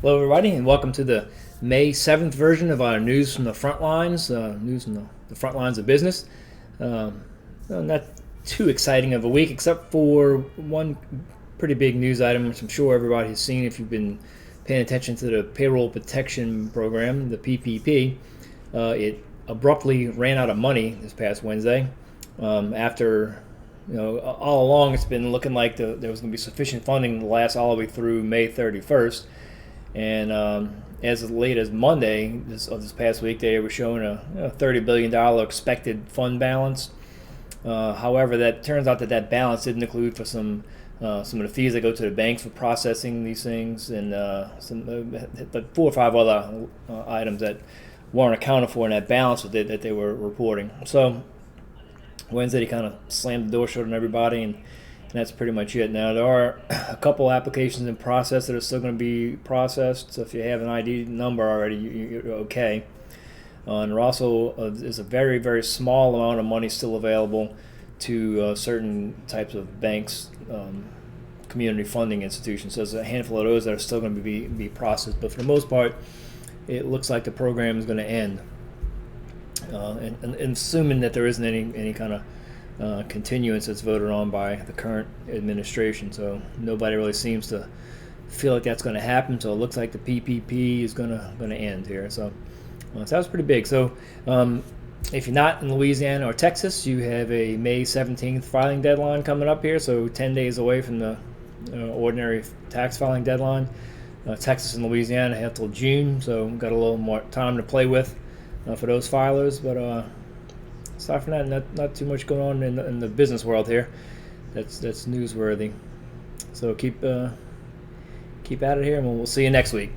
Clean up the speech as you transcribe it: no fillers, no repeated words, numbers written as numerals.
Hello, everybody, and welcome to the May 7th version of our News from the Front Lines, news from the front lines of business. Not too exciting of a week, except for one pretty big news item, which I'm sure everybody has seen if you've been paying attention to the Payroll Protection Program, the PPP. It abruptly ran out of money this past Wednesday after all along it's been looking like there was going to be sufficient funding to last all the way through May 31st. And as late as Monday of this past week, they were showing a $30 billion expected fund balance. However, that turns out that balance didn't include for some of the fees that go to the banks for processing these things, and the 4 or 5 other items that weren't accounted for in that balance that they were reporting. So Wednesday, they kind of slammed the door shut on everybody, and that's pretty much it. Now, there are a couple applications in process that are still going to be processed. So if you have an ID number already, you're okay. And there also is a very, very small amount of money still available to certain types of banks, community funding institutions. So there's a handful of those that are still going to be processed. But for the most part, it looks like the program is going to end. And assuming that there isn't any kind of continuance that's voted on by the current administration. So nobody really seems to feel like that's going to happen. So it looks like the PPP is going to end here. So that was pretty big. So if you're not in Louisiana or Texas, you have a May 17th filing deadline coming up here. So 10 days away from the ordinary tax filing deadline. Texas and Louisiana have till June, so we've got a little more time to play with for those filers. But aside from that, not too much going on in the business world here. That's newsworthy. So keep at it here, and we'll see you next week.